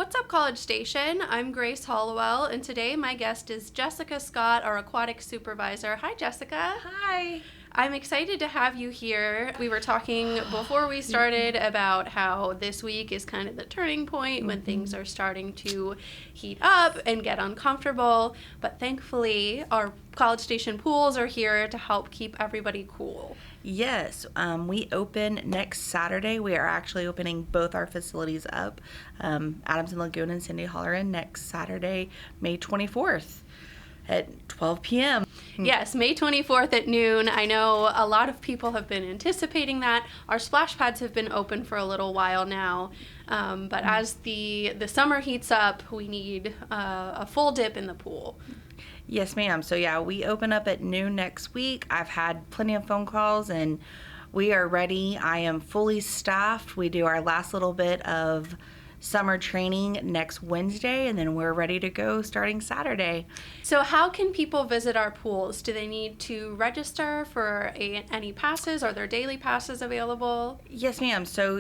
What's up, College Station? I'm Grace Hollowell, and today my guest is Jessica Scott, our aquatic supervisor. Hi, Jessica. Hi. I'm excited to have you here. We were talking before we started about how this week is kind of the turning point when things are starting to heat up and get uncomfortable, but thankfully our College Station pools are here to help keep everybody cool. Yes, we open next Saturday. We are actually opening both our facilities up, Adamson Lagoon and Cindy Halloran, next Saturday, May 24th at 12 p.m. Yes, May 24th at noon. I know a lot of people have been anticipating that. Our splash pads have been open for a little while now, but as the summer heats up, we need a full dip in the pool. Yes, ma'am. So, yeah, we open up at noon next week. I've had plenty of phone calls, and we are ready. I am fully staffed. We do our last little bit of summer training next Wednesday, and then we're ready to go starting Saturday. So how can people visit our pools? Do they need to register for any passes? Are there daily passes available? Yes, ma'am. So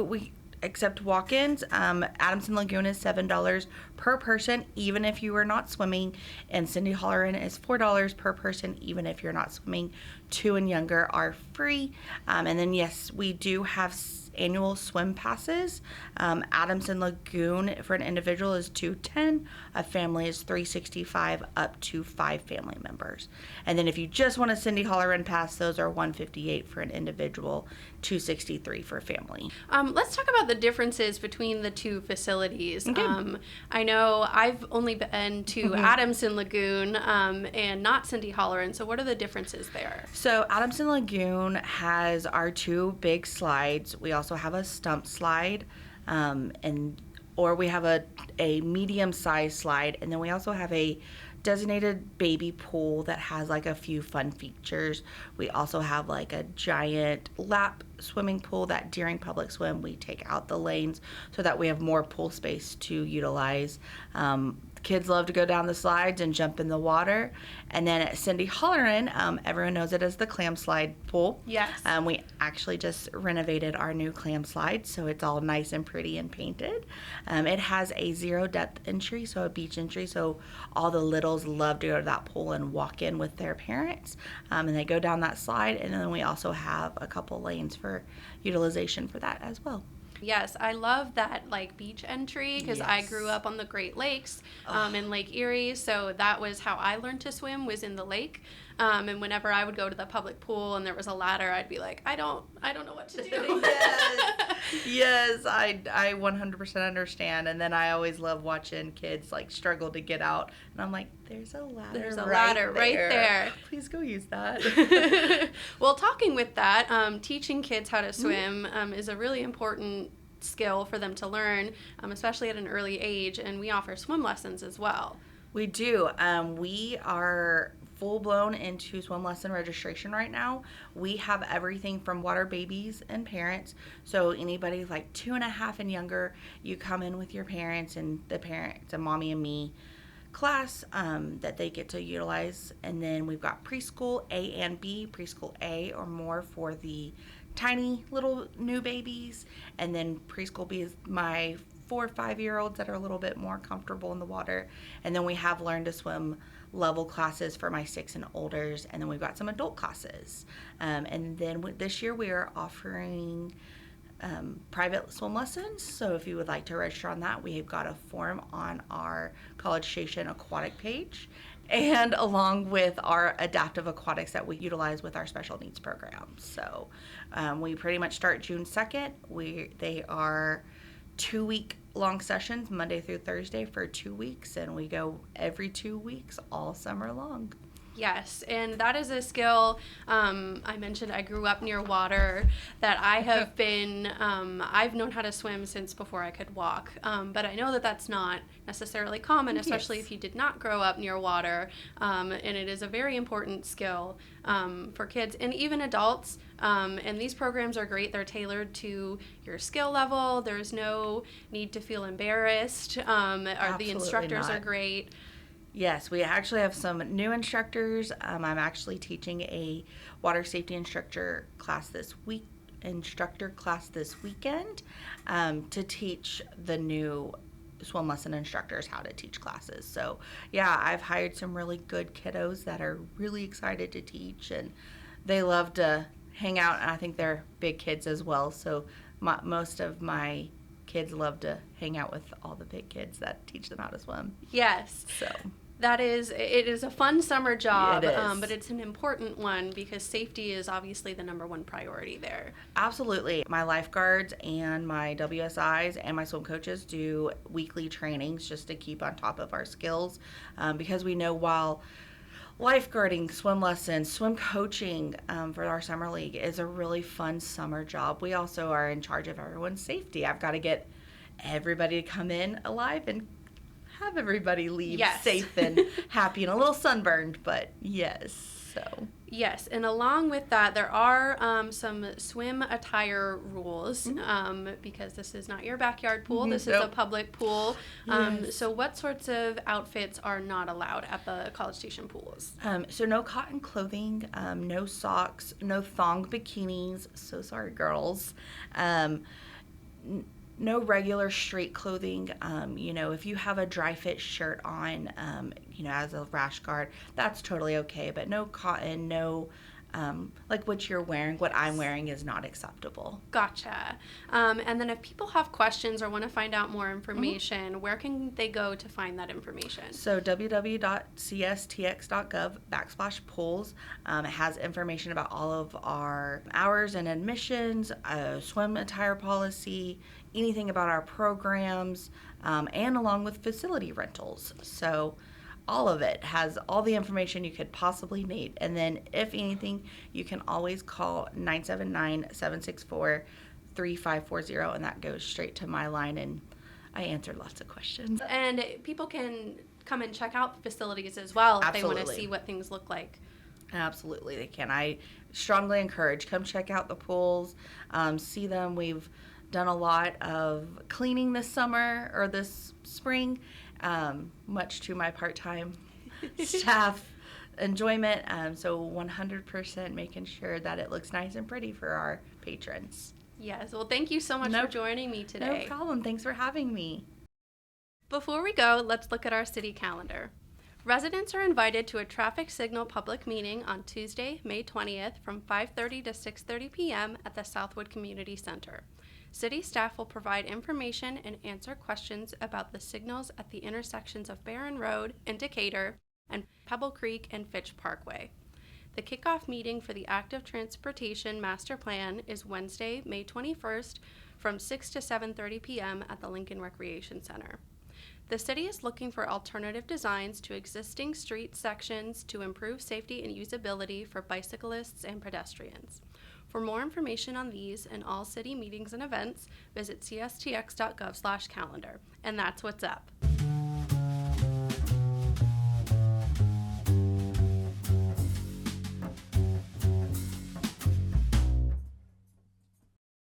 we accept walk-ins. Adamson Lagoon is $7 per person, even if you are not swimming, and Cindy Halloran is $4 per person, even if you're not swimming. 2 and younger are free. And then, yes, we do have annual swim passes. Adamson Lagoon for an individual is $210. A family is $365, up to 5 family members. And then if you just want a Cindy Halloran pass, those are $158 for an individual, $263 for a family. Let's talk about the differences between the two facilities. Okay. I know I've only been to Adamson Lagoon and not Cindy Halloran, so what are the differences there? So Adamson Lagoon has our 2 big slides. We also have a stump slide, or we have a medium-sized slide, and then we also have a designated baby pool that has like a few fun features. We also have like a giant lap swimming pool that during public swim we take out the lanes so that we have more pool space to utilize. Kids love to go down the slides and jump in the water. And then at Cindy Halloran, everyone knows it as the clam slide pool. Yes. We actually just renovated our new clam slide, so it's all nice and pretty and painted. It has a 0 depth entry, so a beach entry, so all the littles love to go to that pool and walk in with their parents. And they go down that slide, and then we also have a couple lanes for utilization for that as well. Yes, I love that like beach entry because I Yes. grew up on the Great Lakes in Lake Erie, so that was how I learned to swim, was in the lake. And whenever I would go to the public pool and there was a ladder, I'd be like, I don't know what to do. Yes, I 100% understand. And then I always love watching kids like struggle to get out, and I'm like, there's a ladder. There's a ladder right there. Please go use that. Well, talking with that, teaching kids how to swim is a really important skill for them to learn, especially at an early age, and we offer swim lessons as well. We do. We are full-blown into swim lesson registration right now. We have everything from water babies and parents. So anybody like 2.5 and younger, you come in with your parents, and the parents, a mommy and me class that they get to utilize. And then we've got preschool A and B, preschool A or more for the tiny little new babies, and then preschool B is my 4 or 5-year-olds that are a little bit more comfortable in the water. And then we have learn to swim level classes for my 6 and olders, and then we've got some adult classes. And then this year we are offering private swim lessons. So if you would like to register on that, we have got a form on our College Station Aquatic page, and along with our adaptive aquatics that we utilize with our special needs programs. So we pretty much start June 2nd. They are 2-week long sessions, Monday through Thursday for 2 weeks, and we go every 2 weeks all summer long. Yes, and that is a skill. I mentioned I grew up near water, that I have been, I've known how to swim since before I could walk, but I know that that's not necessarily common, especially Yes. if you did not grow up near water, and it is a very important skill for kids and even adults, and these programs are great. They're tailored to your skill level. There's no need to feel embarrassed. The instructors not. are great. Yes, we actually have some new instructors. I'm actually teaching a water safety instructor class this weekend to teach the new swim lesson instructors how to teach classes. So yeah, I've hired some really good kiddos that are really excited to teach, and they love to hang out, and I think they're big kids as well. So most of my kids love to hang out with all the big kids that teach them how to swim. Yes. So It is a fun summer job, It is. but it's an important one because safety is obviously the number one priority there. absolutely. My lifeguards and my WSIs and my swim coaches do weekly trainings just to keep on top of our skills, because we know while lifeguarding, swim lessons, swim coaching for our summer league is a really fun summer job, we also are in charge of everyone's safety. I've got to get everybody to come in alive and have everybody leave Yes. safe and happy and a little sunburned, but yes, so. Yes, and along with that, there are some swim attire rules because this is not your backyard pool. This is a Nope. public pool. Yes. So what sorts of outfits are not allowed at the College Station pools? So no cotton clothing, no socks, no thong bikinis. So sorry, girls. No regular street clothing. If you have a dry fit shirt on, as a rash guard, that's totally okay. But no cotton, no, like what you're wearing, what I'm wearing is not acceptable. Gotcha. And then if people have questions or want to find out more information, where can they go to find that information? So www.cstx.gov/pools. It has information about all of our hours and admissions, swim attire policy, anything about our programs, and along with facility rentals. So all of it has all the information you could possibly need. And then if anything, you can always call 979-764-3540, and that goes straight to my line, and I answered lots of questions. And people can come and check out the facilities as well if they want to Absolutely. see what things look like. Absolutely, they can. I strongly encourage, come check out the pools, see them. We've done a lot of cleaning this summer or this spring, much to my part-time staff enjoyment. So 100% making sure that it looks nice and pretty for our patrons. Yes. Well, thank you so much No- for joining me today. No problem. Thanks for having me. Before we go, let's look at our city calendar. Residents are invited to a traffic signal public meeting on Tuesday, May 20th from 5:30 to 6:30 p.m. at the Southwood Community Center. City staff will provide information and answer questions about the signals at the intersections of Barron Road and Decatur and Pebble Creek and Fitch Parkway. The kickoff meeting for the Active Transportation Master Plan is Wednesday, May 21st from 6 to 7:30 p.m. at the Lincoln Recreation Center. The city is looking for alternative designs to existing street sections to improve safety and usability for bicyclists and pedestrians. For more information on these and all city meetings and events, visit cstx.gov/calendar. And that's what's up.